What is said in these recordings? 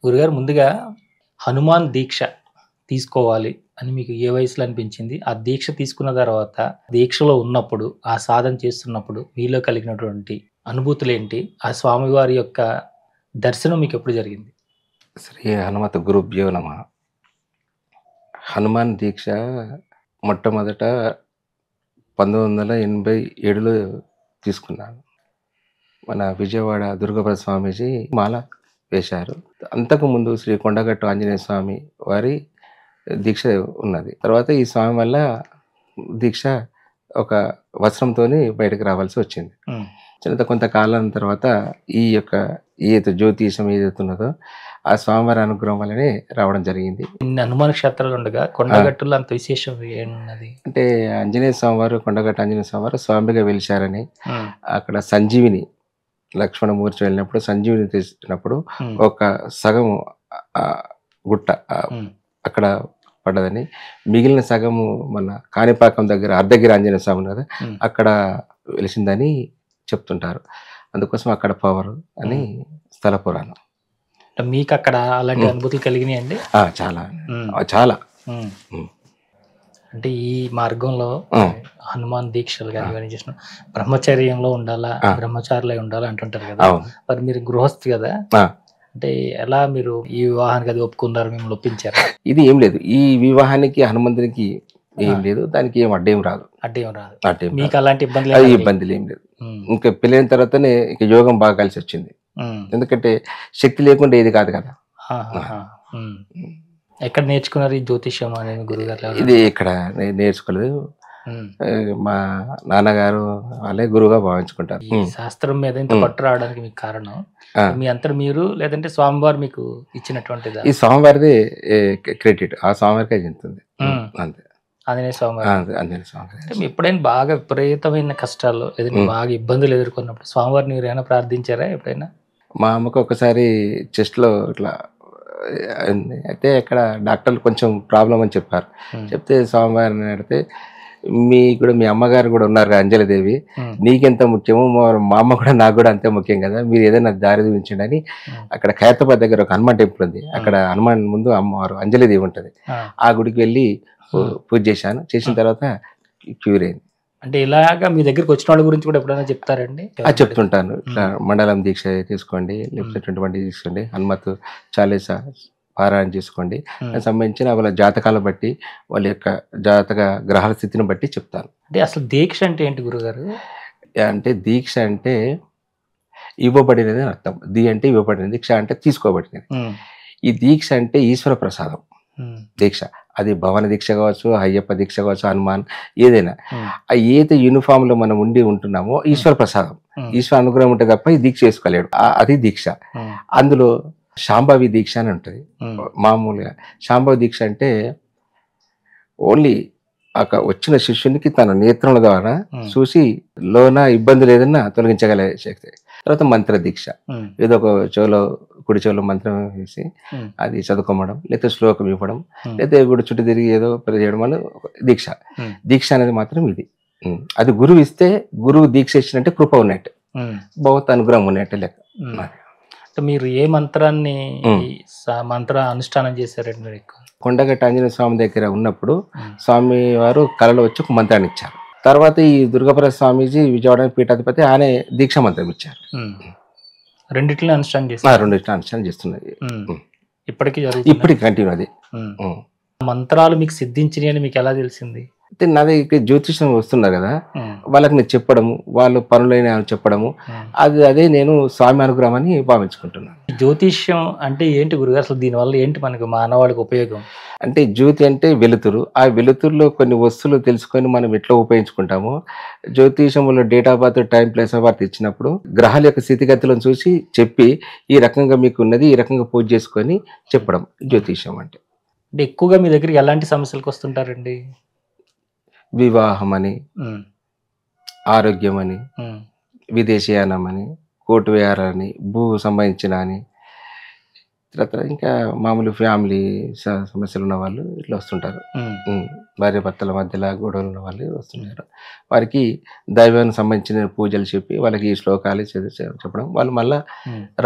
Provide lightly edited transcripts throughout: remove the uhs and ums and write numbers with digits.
గురుగారు ముందుగా హనుమాన్ దీక్ష తీసుకోవాలి అని మీకు ఏ వయసులో అనిపించింది? ఆ దీక్ష తీసుకున్న తర్వాత, దీక్షలో ఉన్నప్పుడు, ఆ సాధన చేస్తున్నప్పుడు మీలో కలిగినటువంటి అనుభూతులేంటి? ఆ స్వామివారి యొక్క దర్శనం మీకెప్పుడు జరిగింది? శ్రీ హనుమత్ గురుభ్యో నమః. హనుమాన్ దీక్ష మొట్టమొదట 1987లో తీసుకున్నాను. మన విజయవాడ దుర్గాప్రసాద్ స్వామీజీ మాల వేశారు. అంతకుముందు శ్రీ కొండగట్టు ఆంజనేయ స్వామి వారి దీక్ష ఉన్నది. తర్వాత ఈ స్వామి వల్ల దీక్ష ఒక వస్త్రంతోని బయటకు రావాల్సి వచ్చింది. హ్మ్. కొంతకాలం తర్వాత ఈ యొక్క ఏదైతే జ్యోతిషం ఏదైతే ఉన్నదో ఆ స్వామివారి అనుగ్రహం వల్లనే రావడం జరిగింది. ఇన్ని హనుమాన్ క్షేత్రాలు ఉండగా కొండగట్టులో అంత విశేషం ఏమున్నది? అంటే ఆంజనేయ స్వామివారు కొండగట్టు ఆంజనేయ స్వామివారు స్వామిగా వెలిశారని, హ్మ్. అక్కడ సంజీవిని లక్ష్మణమూర్తి వెళ్ళినప్పుడు సంజీవిని తెచ్చినప్పుడు హ్మ్. ఒక సగము గుట్ట హ్మ్. అక్కడ పడ్డదని, మిగిలిన సగము మన కాణిపాకం దగ్గర అర్ధగిరి ఆంజనేయ స్వామి ఉంది కదా, హ్మ్. అక్కడ వెలిసిందని చెప్తుంటారు. అందుకోసం అక్కడ పవర్ అని స్థల పురాణం. అంటే మీకక్కడ అలాంటి అనుభూతులు కలిగినాయండి? చాలా హ్మ్. చాలా. హ్మ్. హ్మ్. అంటే ఈ మార్గంలో హ్మ్. హనుమాన్ దీక్షలు గాని ఇవన్నీ చేసిన బ్రహ్మచర్యంలో ఉండాలా, బ్రహ్మచారులై ఉండాలా అంటుంటారు కదా! అవును. మరి మీరు గృహస్థి కదా! అంటే ఎలా మీరు ఈ వివాహానికి అది ఒప్పుకున్నారు? మిమ్మల్ని ఒప్పించారా? ఇది ఏం లేదు. ఈ వివాహానికి హనుమంతునికి ఏం లేదు. దానికి ఏం అడ్డేం రాదు. అడ్డేం రాదు. అడ్డేం మీకు రాదు. అలాంటి ఇబ్బందులు అది ఏం ఇబ్బందులు ఏం లేదు. హ్మ్. ఇంకా పెళ్ళైన తర్వాతనే ఇక యోగం బాగా కలిసి వచ్చింది. హ్మ్. ఎందుకంటే శక్తి లేకుండా ఏది కాదు కదా. ఆహాహా! హ్మ్. ఎక్కడ నేర్చుకున్నారు ఈ జ్యోతిష్యం అనేది గురుగారు? ఇది ఇక్కడ నేర్చుకోలేదు. హ్మ్. మా నాన్నగారు వాళ్ళే గురువుగా భావించుకుంటారు. ఈ శాస్త్రం మీద ఇంత పట్టు రావడానికి మీకు కారణం మీ అంతట మీరు లేదంటే స్వామివారు మీకు ఇచ్చినటువంటిదా? ఈ స్వామివారిది క్రెడిట్ ఆ స్వామివారికే చెందుతుంది. అంతే. ఆంజనేయ స్వామి ఆంజనేయ స్వామి. అంటే ఎప్పుడైనా బాగా విపరీతమైన కష్టాలు లేదంటే బాగా ఇబ్బందులు ఎదుర్కొన్నప్పుడు స్వామివారిని మీరు ఏమైనా ప్రార్థించారా ఎప్పుడైనా? మా అమ్మకు ఒకసారి చెస్ట్లో ఇట్లా అయింది. అయితే అక్కడ డాక్టర్లు కొంచెం ప్రాబ్లం అని చెప్పారు. చెప్తే స్వామివారిని అడిగితే మీ అమ్మగారు కూడా ఉన్నారు అంజలిదేవి, నీకెంత ముఖ్యమో మా అమ్మ కూడా నాకు కూడా అంతే ముఖ్యం కదా, మీరు ఏదైనా దారి చూపించండి అని. అక్కడ ఖైరతాబాద్ దగ్గర ఒక హనుమాన్ టెంపుల్ ఉంది. అక్కడ హనుమాన్ ముందు అమ్మవారు అంజలిదేవి ఉంటుంది. ఆ గుడికి వెళ్ళి పూజ చేశాను. చేసిన తర్వాత క్యూర్ అయింది. అంటే ఇలాగా మీ దగ్గరికి వచ్చిన వాళ్ళ గురించి కూడా ఎప్పుడైనా చెప్తారండి? చెప్తుంటాను. ఇట్లా మండలం దీక్ష తీసుకోండి, లేకపోతే 21 తీసుకోండి, హనుమత్ చాలీసా పారాయణ చేసుకోండి. దానికి సంబంధించిన వాళ్ళ జాతకాల బట్టి, వాళ్ళ యొక్క జాతక గ్రహాల స్థితిని బట్టి చెప్తాను. అంటే అసలు దీక్ష అంటే ఏంటి గురుగారు? అంటే దీక్ష అంటే ఇవ్వబడినది అని అర్థం. అంటే ఇవ్వబడినది, దీక్ష అంటే తీసుకోబడినది. ఈ దీక్ష అంటే ఈశ్వర ప్రసాదం. దీక్ష అది భవన దీక్ష కావచ్చు, అయ్యప్ప దీక్ష కావచ్చు, హనుమాన్ ఏదైనా ఏదైతే యూనిఫామ్ లో మనం ఉంటున్నామో ఈశ్వర ప్రసాదం, ఈశ్వర అనుగ్రహం ఉంటే తప్ప ఈ దీక్ష చేసుకోలేడు. అది దీక్ష. అందులో శాంభవి దీక్ష అని ఉంటుంది. మామూలుగా శాంభవి దీక్ష అంటే ఓన్లీ వచ్చిన శిష్యునికి తన నేత్రముల ద్వారా చూసి లోన ఇబ్బందులు ఏదన్నా తొలగించగల శక్తి. తర్వాత మంత్ర దీక్ష, ఏదో ఒక కుడి చెవులో మంత్రం వేసి అది చదువుకోవడం, లేకపోతే శ్లోకం ఇవ్వడం, లేకపోతే గుడి చుట్టూ తిరిగి ఏదో చేయడం అని దీక్ష. దీక్ష అనేది మాత్రం ఇది. అది గురువు ఇస్తే, గురువు దీక్ష ఇచ్చినట్టే కృప ఉన్నట్టు, భగవత్ అనుగ్రహం ఉన్నట్టు లెక్క. మీరు ఏ మంత్రాన్ని మంత్ర అనుష్ఠానం చేశారండి మీరు ఎక్కువ? కొండగట్టు ఆంజనేయ స్వామి దగ్గర ఉన్నప్పుడు స్వామి వారు కళలో వచ్చి ఒక మంత్రాన్ని ఇచ్చారు. తర్వాత ఈ దుర్గాప్రసాద్ స్వామీజీ విజయవాడ పీఠాధిపతి ఆయన దీక్ష మంత్రం ఇచ్చారు. రెండిట్లో అనుష్ఠానం చేస్తారు. రెండిట్లో అనుష్ఠానం చేస్తున్నది. ఇప్పటికి కంటిన్యూ అది. మంత్రాలు మీకు సిద్ధించినాయి అని మీకు ఎలా తెలిసింది? అయితే నా దగ్గర జ్యోతిషం వస్తున్నారు కదా, వాళ్ళకి నేను చెప్పడము, వాళ్ళు పనులైన చెప్పడము, అదే నేను స్వామి అనుగ్రహం అని భావించుకుంటున్నాను. జ్యోతిష్యం అంటే ఏంటి గురుగారు? అసలు దీనివల్ల ఏంటి మనకు మానవాళికి ఉపయోగం? అంటే జ్యోతి అంటే వెలుతురు. ఆ వెలుతురులో కొన్ని వస్తువులు తెలుసుకొని మనం ఎట్లా ఉపయోగించుకుంటామో, జ్యోతిషంలో date of birth, time, place of birth ఇచ్చినప్పుడు గ్రహాల యొక్క స్థితిగతులను చూసి చెప్పి ఈ రకంగా మీకు ఉన్నది, ఈ రకంగా పూజ చేసుకొని చెప్పడం జ్యోతిషం అంటే. ఎక్కువగా మీ దగ్గరికి ఎలాంటి సమస్యలకు వస్తుంటారండి? వివాహం అని, ఆరోగ్యం అని, విదేశీయానం అని, కోర్టు వ్యవహారాలని, భూ సంబంధించిన అని, తర్వాత ఇంకా మామూలు ఫ్యామిలీ సమస్యలు ఉన్న వాళ్ళు ఇట్లా వస్తుంటారు. భార్య భర్తల మధ్యలో గొడవలు ఉన్న వాళ్ళు వస్తుంటారు. వారికి దైవానికి సంబంధించిన పూజలు చెప్పి వాళ్ళకి ఈ శ్లోకాలు చెప్పడం, వాళ్ళు మళ్ళీ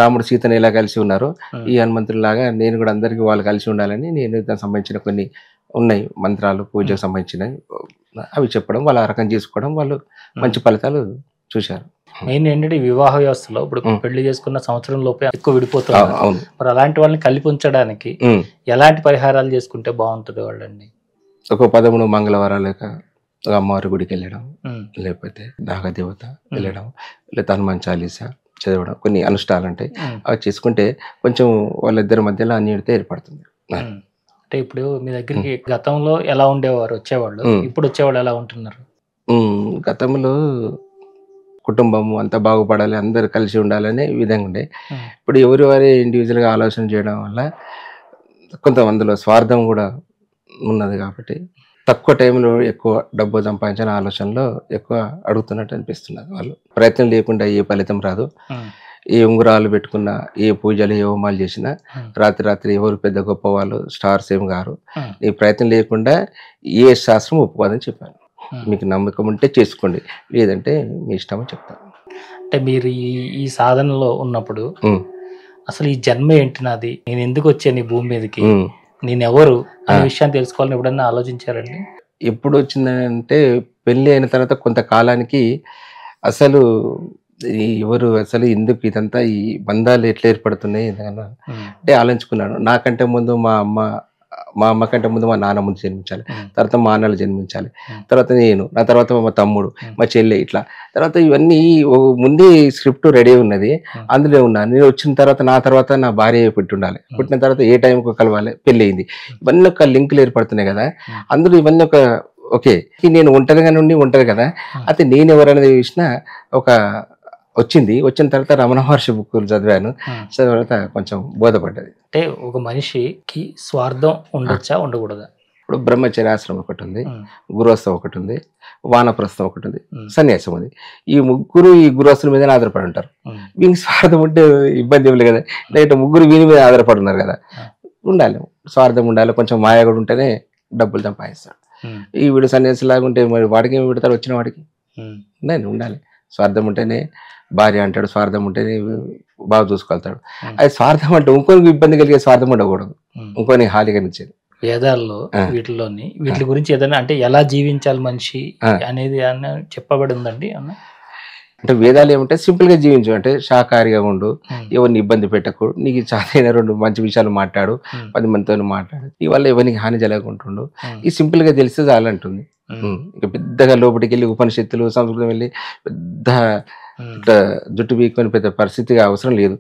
రాముడు సీతను ఎలా కలిసి ఉన్నారో ఈ హనుమంతుడిలాగా నేను కూడా అందరికీ వాళ్ళు కలిసి ఉండాలని నేను దానికి సంబంధించిన కొన్ని ఉన్నాయి మంత్రాలు పూజకు సంబంధించినవి, అవి చెప్పడం, వాళ్ళు ఆ రకం చేసుకోవడం, వాళ్ళు మంచి ఫలితాలు చూశారు. మెయిన్ ఏంటంటే వివాహ వ్యవస్థలో ఇప్పుడు పెళ్లి చేసుకున్న సంవత్సరం లోపే ఎక్కువ విడిపోతున్నారు. మరి అలాంటి వాళ్ళని కలిపి ఉంచడానికి ఎలాంటి పరిహారాలు చేసుకుంటే బాగుంటుంది వాళ్ళండి? ఒక 13 మంగళవారాలు లేక అమ్మవారి గుడికి వెళ్ళడం, లేకపోతే నాగదేవత వెళ్ళడం, లేదా హనుమాన్ చాలీసా చదవడం, కొన్ని అనుష్ఠానాలు ఉంటాయి, అవి చేసుకుంటే కొంచెం వాళ్ళిద్దరి మధ్యలో అన్యోన్యత ఏర్పడుతుంది. అంటే ఇప్పుడు మీ దగ్గరికి గతంలో ఎలా ఉండేవారు వచ్చేవాళ్ళు, ఇప్పుడు వచ్చేవాళ్ళు ఎలా ఉంటున్నారు? గతంలో కుటుంబం అంతా బాగుపడాలి, అందరు కలిసి ఉండాలనే విధంగా ఉండే. ఇప్పుడు ఎవరి వారి ఇండివిజువల్గా ఆలోచన చేయడం వల్ల కొంతమందిలో స్వార్థం కూడా ఉన్నది కాబట్టి తక్కువ టైంలో ఎక్కువ డబ్బు సంపాదించిన ఆలోచనలో ఎక్కువ అడుగుతున్నట్టు అనిపిస్తున్నది. వాళ్ళు ప్రయత్నం లేకుండా ఏ ఫలితం రాదు. ఏ ఉంగరాలు పెట్టుకున్నా, ఏ పూజలు ఏ హోమాలు చేసినా రాత్రి ఎవరు పెద్ద గొప్ప వాళ్ళు స్టార్స్ ఏం గారు, ఈ ప్రయత్నం లేకుండా ఏ శాస్త్రం ఒప్పుకోదని చెప్పాను. మీకు నమ్మకం ఉంటే చేసుకోండి, లేదంటే మీ ఇష్టమని చెప్తాను. అంటే మీరు ఈ సాధనలో ఉన్నప్పుడు అసలు ఈ జన్మ ఏంటి నాది, నేను ఎందుకు వచ్చాను ఈ భూమి మీదకి, నేను ఎవరు అనే విషయాన్ని తెలుసుకోవాలని ఎప్పుడన్నా ఆలోచించారండి? ఎప్పుడు వచ్చిందంటే పెళ్ళి అయిన తర్వాత కొంతకాలానికి అసలు ఎవరు అసలు ఎందుకు ఇదంతా ఈ బంధాలు ఎట్లా ఏర్పడుతున్నాయి అంటే ఆలోచించుకున్నాను. నాకంటే ముందు మా అమ్మ కంటే ముందు మా నాన్న ముందు జన్మించాలి, తర్వాత మా అన్నలు జన్మించాలి, తర్వాత నేను, నా తర్వాత మా తమ్ముడు, మా చెల్లె, ఇట్లా తర్వాత ఇవన్నీ ముందే స్క్రిప్ట్ రెడీ ఉన్నది, అందులో ఉన్నాను. నేను వచ్చిన తర్వాత నా తర్వాత నా భార్య పుట్టి ఉండాలి, పుట్టిన తర్వాత ఏ టైంకి కలవాలి, పెళ్ళి అయింది, ఇవన్నీ ఒక లింకులు ఏర్పడుతున్నాయి కదా. అందులో ఇవన్నీ ఒక ఓకే నేను ఒంటరిగా నుండి ఉంటారు కదా, అయితే నేను ఎవరనేది చూసినా ఒక వచ్చిన తర్వాత రమణ మహర్షి బుక్కులు చదివాను, తర్వాత కొంచెం బోధపడ్డది. అంటే ఒక మనిషికి స్వార్థం ఉండొచ్చా ఉండకూడదా? ఇప్పుడు బ్రహ్మచర్యాశ్రమం ఒకటి ఉంది, గృహస్థం ఒకటి ఉంది, వానప్రస్థం ఒకటి ఉంది, సన్యాసం ఉంది. ఈ గృహస్థుల మీదనే ఆధారపడి ఉంటారు. వీనికి స్వార్థం ఉంటే ఇబ్బంది ఏమి లేదు కదా, లేకపోతే ముగ్గురు వీని మీద ఆధారపడి ఉన్నారు కదా. ఉండాలి, స్వార్థం ఉండాలి, కొంచెం మాయ కూడా ఉంటేనే డబ్బులు సంపాదిస్తాడు. ఈ వీడు సన్యాసి లాగా ఉంటే మరి వాడికి ఏమి పెడతాడు, వచ్చిన వాడికి ఉండాలి. స్వార్థం ఉంటేనే భార్య అంటాడు, స్వార్థం ఉంటేనే బాగా చూసుకెళ్తాడు. అది స్వార్థం అంటే ఇంకొనికి ఇబ్బంది కలిగే స్వార్థం ఉండకూడదు, ఇంకొని హాని కలిగించేది. వేదాల్లో వీటి గురించి ఏదైనా అంటే ఎలా జీవించాలి మనిషి అనేది చెప్పబడి ఉందండి అన్న? అంటే వేదాలు ఏమంటే సింపుల్ గా జీవించు, అంటే శాకాహారిగా ఉండు, ఎవరిని ఇబ్బంది పెట్టకు, నీకు చాలైన 2 మంచి విషయాలు మాట్లాడు, 10 మందితో మాట్లాడు, నీ వల్ల ఎవరికి హాని జరగకుంటుండు, ఈ సింపుల్ గా తెలిస్తే చాలంటుంది. ఇంకా పెద్దగా లోపలికి వెళ్ళి ఉపనిషత్తులు సంస్కృతం వెళ్ళి పెద్ద జుట్టు వీక్కొని పెద్ద పరిస్థితిగా అవసరం లేదు.